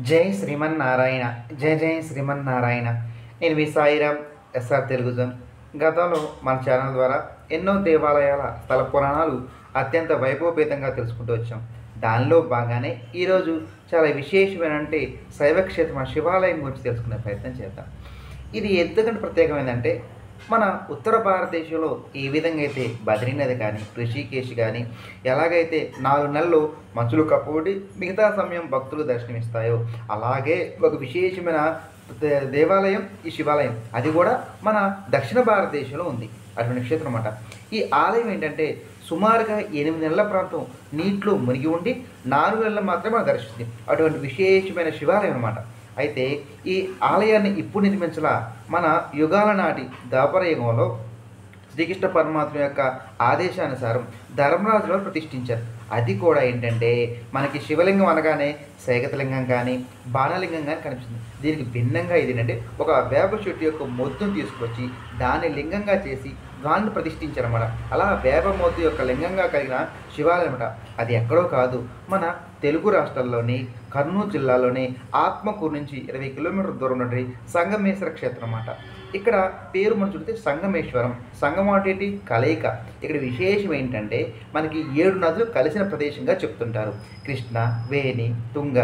జై శ్రీమన్నారాయణ. జై జై శ్రీమన్నారాయణ. నేను మీ సాయిరామ్, ఎస్ఆర్ తెలుగుజం. గతంలో మన ఛానల్ ద్వారా ఎన్నో దేవాలయాల స్థల పురాణాలు అత్యంత వైభవపేతంగా తెలుసుకుంటూ వచ్చాం. దానిలో భాగానే ఈరోజు చాలా విశేషమైన అంటే శైవక్షేత్రం శివాలయం గురించి తెలుసుకునే ప్రయత్నం చేద్దాం. ఇది ఎందుకంటే ప్రత్యేకమైందంటే మన ఉత్తర భారతదేశంలో ఏ విధంగా అయితే బద్రీనది కానీ ఋషికేశ్ కానీ ఎలాగైతే 4 నెలలు మంచులు కప్పుడి మిగతా సమయం భక్తులు దర్శనమిస్తాయో అలాగే ఒక విశేషమైన దేవాలయం ఈ శివాలయం. అది కూడా మన దక్షిణ భారతదేశంలో ఉంది. అటువంటి క్షేత్రం అన్నమాట. ఈ ఆలయం ఏంటంటే సుమారుగా 8 నెలల ప్రాంతం నీటిలో మునిగి ఉండి 4 నెలలు మాత్రమే మనం దర్శిస్తుంది. అటువంటి విశేషమైన శివాలయం అన్నమాట. అయితే ఈ ఆలయాన్ని ఇప్పుడు నిర్మించాల మన యుగాల నాటి ద్వాపర యుగంలో శ్రీకృష్ణ పరమాత్మ యొక్క ఆదేశానుసారం ధర్మరాజులో ప్రతిష్ఠించారు. అది కూడా ఏంటంటే మనకి శివలింగం అనగానే శైగతలింగం కానీ బాణలింగం కానీ కనిపిస్తుంది. దీనికి భిన్నంగా ఇది ఏంటంటే ఒక వేప చెట్టు యొక్క మొద్దును తీసుకొచ్చి దాన్ని లింగంగా చేసి దాన్ని ప్రతిష్ఠించారన్నమాట. అలా వేప మొద్దు యొక్క లింగంగా కలిగిన శివాలయం అన్నమాట. అది ఎక్కడో కాదు, మన తెలుగు రాష్ట్రాల్లోని కర్నూలు జిల్లాలోని ఆత్మకూరు నుంచి 20 కిలోమీటర్ల దూరం నుండి సంగమేశ్వర క్షేత్రం అన్నమాట. ఇక్కడ పేరు మనం చూస్తే సంగమేశ్వరం. సంగమం అంటే కలయిక. ఇక్కడ విశేషం ఏంటంటే మనకి 7 నదులు కలిసిన ప్రదేశంగా చెప్తుంటారు. కృష్ణ, వేణి, తుంగ,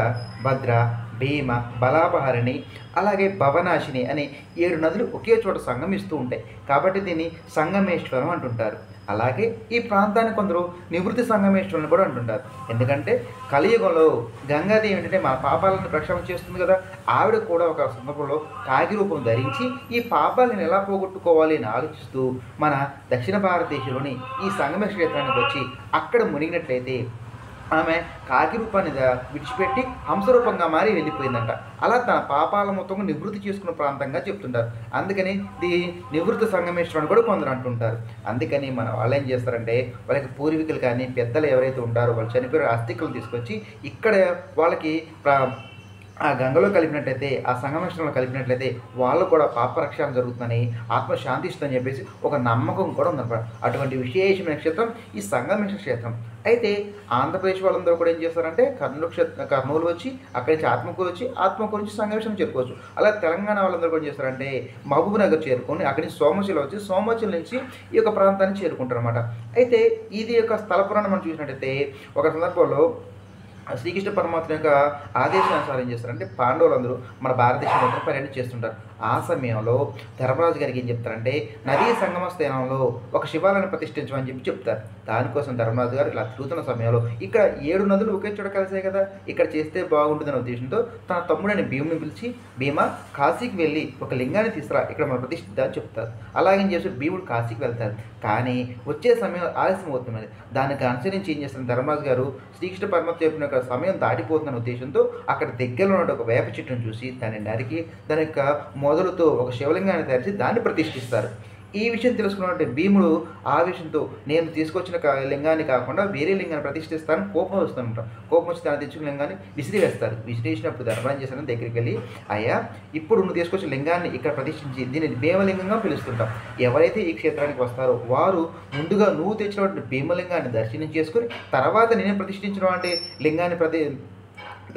భద్ర, భీమ, బలాపహరిణి, అలాగే భవనాశిని అనే 7 నదులు ఒకే చోట సంగమిస్తూ ఉంటాయి. కాబట్టి దీన్ని సంగమేశ్వరం అంటుంటారు. అలాగే ఈ ప్రాంతాన్ని కొందరు నివృత్తి సంగమేశ్వరుని కూడా అంటుంటారు. ఎందుకంటే కలియుగంలో గంగాదేవి ఏంటంటే మన పాపాలను ప్రక్షాళన చేస్తుంది కదా. ఆవిడ కూడా ఒక సందర్భంలో కాకి రూపం ధరించి ఈ పాపాలను ఎలా పోగొట్టుకోవాలి అని ఆలోచిస్తూ మన దక్షిణ భారతదేశంలోని ఈ సంగమేశ్వర క్షేత్రానికి వచ్చి అక్కడ మునిగినట్లయితే ఆమె కాకి రూపాన్ని విడిచిపెట్టి హంసరూపంగా మారి వెళ్ళిపోయిందంట. అలా తన పాపాల మొత్తం నివృత్తి చేసుకున్న ప్రాంతంగా చెప్తుంటారు. అందుకని నివృత్తి సంగమేశ్వరం కూడా కొందరు అంటుంటారు. అందుకని మన వాళ్ళు ఏం చేస్తారంటే వాళ్ళకి పూర్వీకులు కానీ పెద్దలు ఎవరైతే ఉంటారో వాళ్ళు చనిపోయిన అస్థికలు తీసుకొచ్చి ఇక్కడ వాళ్ళకి ఆ గంగలో కలిపినట్లయితే ఆ సంగమేశ్వరంలో కలిపినట్లయితే వాళ్ళు కూడా పాపరక్షణ జరుగుతుందని ఆత్మశాంతి ఇస్తుందని చెప్పేసి ఒక నమ్మకం కూడా ఉందన్నమాట. అటువంటి విశేషమైన క్షేత్రం ఈ సంగమేశ్వర క్షేత్రం. అయితే ఆంధ్రప్రదేశ్ వాళ్ళందరూ కూడా ఏం చేస్తారంటే కర్నూలు వచ్చి అక్కడి నుంచి ఆత్మకూరు నుంచి సంగమేశ్వరం చేరుకోవచ్చు. అలా తెలంగాణ వాళ్ళందరూ కూడా చేస్తారంటే మహబూబ్ నగర్ చేరుకొని అక్కడి నుంచి సోమశిల వచ్చి సోమశిల నుంచి ఈ యొక్క ప్రాంతాన్ని చేరుకుంటారు అనమాట. అయితే ఇది యొక్క స్థల పురాణం మనం చూసినట్టయితే ఒక సందర్భంలో శ్రీకృష్ణ పరమాత్మ యొక్క ఆదేశానుసారం ఏం చేస్తారంటే పాండవులందరూ మన భారతదేశంలో పర్యటన చేస్తుంటారు. ఆ సమయంలో ధర్మరాజు గారికి ఏం చెప్తారంటే నదీ సంగమ స్థానంలో ఒక శివాలయాన్ని ప్రతిష్ఠించమని చెప్తారు. దానికోసం ధర్మరాజు గారు ఇలా తిరుగుతున్న సమయంలో ఇక్కడ 7 నదులు ఒకే చోట కలిసాయి కదా, ఇక్కడ చేస్తే బాగుంటుందనే ఉద్దేశంతో తన తమ్ముడని భీముని పిలిచి భీమ కాశీకి వెళ్ళి ఒక లింగాన్ని తీసుకురా, ఇక్కడ మనం ప్రతిష్ఠిద్దామని చెప్తారు. అలాగే చేసి భీముడు కాశీకి వెళ్తారు. కానీ వచ్చే సమయం ఆలస్యం అవుతుంది. దానికి అనుసరించి ఏం చేస్తారు ధర్మరాజు గారు శ్రీకృష్ణ పరమాత్మ చెప్పిన సమయం దాటిపోతుందన్న ఉద్దేశంతో అక్కడ దగ్గరలో ఉన్న ఒక వేప చెట్టును చూసి దాన్ని నరికి దాని యొక్క మొదలుతో ఒక శివలింగాన్ని తయారు చేసి దాన్ని ప్రతిష్ఠిస్తారు. ఈ విషయం తెలుసుకున్నట్టు భీముడు ఆవేశంతో నేను తీసుకొచ్చిన లింగాన్ని కాకుండా వేరే లింగాన్ని ప్రతిష్ఠిస్తాను కోపం వస్తుంటాం. కోపం వచ్చి తను తెచ్చుకున్న లింగాన్ని విసిరివేస్తారు. విసిరేసినప్పుడు ధర్మరాజు చేసిన దగ్గరికి వెళ్ళి అయ్యా ఇప్పుడు నువ్వు తీసుకొచ్చిన లింగాన్ని ఇక్కడ ప్రతిష్ఠించి దీన్ని భీమలింగంగా పిలుస్తుంటాం. ఎవరైతే ఈ క్షేత్రానికి వస్తారో వారు ముందుగా నువ్వు తెచ్చినటువంటి భీమలింగాన్ని దర్శనం చేసుకుని తర్వాత నేనే ప్రతిష్ఠించిన అంటే లింగాన్ని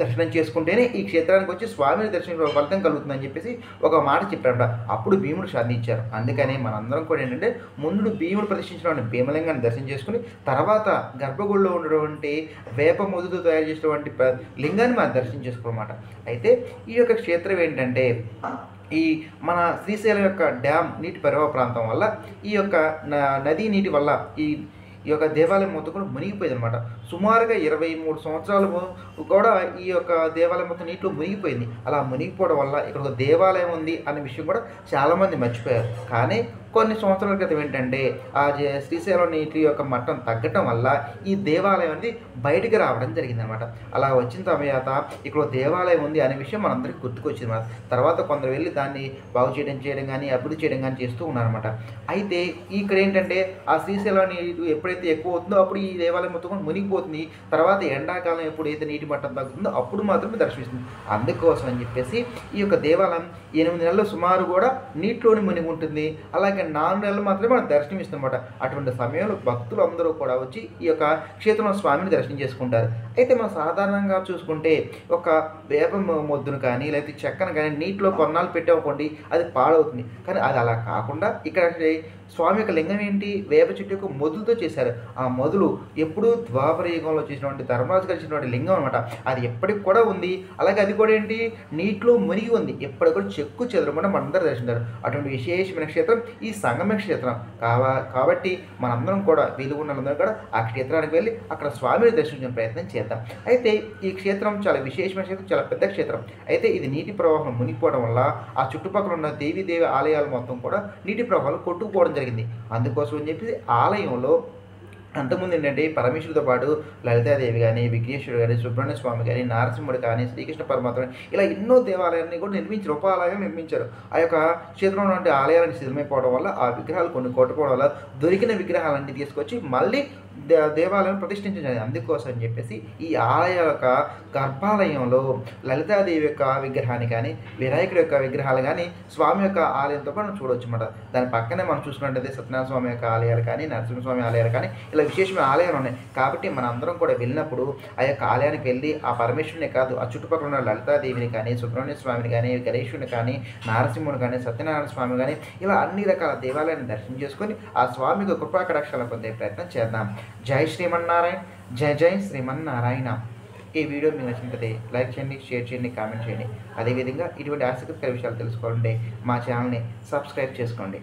దర్శనం చేసుకుంటేనే ఈ క్షేత్రానికి వచ్చి స్వామిని దర్శించడం ఫలితం కలుగుతుందని చెప్పేసి ఒక మాట చెప్పారట. అప్పుడు భీముడు శాంతించారు. అందుకని మనందరం కూడా ఏంటంటే ముందు భీముడు ప్రతిష్ఠించినటువంటి భీమలింగాన్ని దర్శనం చేసుకుని తర్వాత గర్భగుడిలో ఉన్నటువంటి వేప మొదలుతో తయారు చేసినటువంటి లింగాన్ని మనం దర్శనం చేసుకోవాలన్నమాట. అయితే ఈ యొక్క క్షేత్రం ఏంటంటే ఈ మన శ్రీశైలం యొక్క డ్యామ్ నీటి పరివాహ ప్రాంతం వల్ల ఈ యొక్క నదీ నీటి వల్ల ఈ యొక్క దేవాలయం మొత్తం కూడా మునిగిపోయింది అనమాట. సుమారుగా 23 సంవత్సరాలు కూడా ఈ యొక్క దేవాలయం మొత్తం నీటిలో మునిగిపోయింది. అలా మునిగిపోవడం వల్ల ఇక్కడ ఒక దేవాలయం ఉంది అనే విషయం కూడా చాలామంది మర్చిపోయారు. కానీ కొన్ని సంవత్సరాల క్రితం ఏంటంటే ఆ శ్రీశైలం నీటి యొక్క మట్టం తగ్గటం వల్ల ఈ దేవాలయం అనేది బయటికి రావడం జరిగిందనమాట. అలా వచ్చిన తర్వాత ఇక్కడ దేవాలయం ఉంది అనే విషయం మనందరికీ గుర్తుకొచ్చింది అనమాట. తర్వాత కొందరు వెళ్ళి దాన్ని బాగు చేయడం కానీ అభివృద్ధి చేయడం కానీ చేస్తూ ఉన్నారనమాట. అయితే ఇక్కడ ఏంటంటే ఆ శ్రీశైలం నీరు ఎప్పుడైతే ఎక్కువ అవుతుందో అప్పుడు ఈ దేవాలయం మొత్తం కూడా మునిగిపోతుంది. తర్వాత ఎండాకాలం ఎప్పుడైతే నీటి మట్టం తగ్గుతుందో అప్పుడు మాత్రమే దర్శిస్తుంది. అందుకోసం అని చెప్పేసి ఈ యొక్క దేవాలయం 8 నెలలు సుమారు కూడా నీటిలోని మునిగి ఉంటుంది. అలాగే 4 నెలలు మాత్రమే మనకు దర్శనం ఇస్తుందన్నమాట. అటువంటి సమయంలో భక్తులు అందరూ కూడా వచ్చి ఈ యొక్క క్షేత్రంలో స్వామిని దర్శనం చేసుకుంటారు. అయితే మనం సాధారణంగా చూసుకుంటే ఒక వేప మొద్దును కానీ లేకపోతే చెక్కను కానీ నీటిలో కొన్నాళ్ళు పెట్టామనుకోండి అది పాడవుతుంది. కానీ అది అలా కాకుండా ఇక్కడ స్వామి యొక్క లింగం ఏంటి? వేప చెట్టు యొక్క మొదులతో చేశారు. ఆ మొదలు ఎప్పుడూ ద్వాపర యుగంలో చేసినటువంటి ధర్మరాజు గారు చేసినటువంటి లింగం అనమాట. అది ఎప్పటికి కూడా ఉంది. అలాగే అది కూడా ఏంటి? నీటిలో మునిగి ఉంది. ఎప్పటికి కూడా చెక్కు చెదరకుండా మనందరూ దర్శించారు. అటువంటి విశేషమైన క్షేత్రం ఈ సంగమ క్షేత్రం. కాబట్టి మనందరం కూడా వీలు ఉన్నందరం కూడా ఆ క్షేత్రానికి వెళ్ళి అక్కడ స్వామిని దర్శించే ప్రయత్నం చేద్దాం. అయితే ఈ క్షేత్రం చాలా విశేషమైన క్షేత్రం, చాలా పెద్ద క్షేత్రం. అయితే ఇది నీటి ప్రవాహం మునిగిపోవడం వల్ల ఆ చుట్టుపక్కల ఉన్న దేవీ ఆలయాలు మొత్తం కూడా నీటి ప్రవాహాలు కొట్టుకుపోవడం జరిగింది. అందుకోసం అని చెప్పి ఆలయంలో అంతకుముందు ఏంటంటే పరమేశ్వరుడితో పాటు లలితాదేవి కానీ, విఘ్నేశ్వరుడు కానీ, సుబ్రహ్మణ్య స్వామి కానీ, నరసింహుడు కానీ, శ్రీకృష్ణ పరమాత్మ ఇలా ఎన్నో దేవాలయాన్ని కూడా నిర్మించారు, రూపాలయాలు నిర్మించారు. ఆ యొక్క క్షేత్రంలో ఉన్నటువంటి ఆలయాలను శిథిలమైపోవడం వల్ల ఆ విగ్రహాలు కొన్ని కొట్టుకోవడం వల్ల దొరికిన విగ్రహాలన్నీ తీసుకొచ్చి మళ్ళీ దేవాలయం ప్రతిష్ఠించాలి. అందుకోసం అని చెప్పేసి ఈ ఆలయ యొక్క గర్భాలయంలో లలితాదేవి యొక్క విగ్రహాన్ని కానీ, వినాయకుడి యొక్క విగ్రహాలు కానీ స్వామి యొక్క ఆలయంతో కూడా మనం చూడవచ్చు అన్నమాట. దాని పక్కనే మనం చూసుకున్నట్టయితే సత్యనారాయణ స్వామి యొక్క ఆలయాలు కానీ, నరసింహస్వామి ఆలయాలు కానీ ఇలా విశేషమైన ఆలయాలు ఉన్నాయి. కాబట్టి మన అందరం కూడా వెళ్ళినప్పుడు ఆ యొక్క ఆలయానికి వెళ్ళి ఆ పరమేశ్వరుని కాదు, ఆ చుట్టుపక్కల ఉన్న లలితాదేవిని కానీ, సుబ్రహ్మణ్య స్వామిని కానీ, గణేశుని కానీ, నరసింహుని కానీ, సత్యనారాయణ స్వామి కానీ ఇలా అన్ని రకాల దేవాలయాన్ని దర్శనం చేసుకొని ఆ స్వామికి కృపాకటాక్షాలను పొందే ప్రయత్నం చేద్దాం. జై శ్రీమన్నారాయణ, జై జై శ్రీమన్నారాయణ. ఈ వీడియో మీకు నచ్చినట్లయితే లైక్ చేయండి, షేర్ చేయండి, కామెంట్ చేయండి. అదేవిధంగా ఇటువంటి ఆసక్తికర విషయాలు తెలుసుకోవాలంటే మా ఛానల్ని సబ్స్క్రైబ్ చేసుకోండి.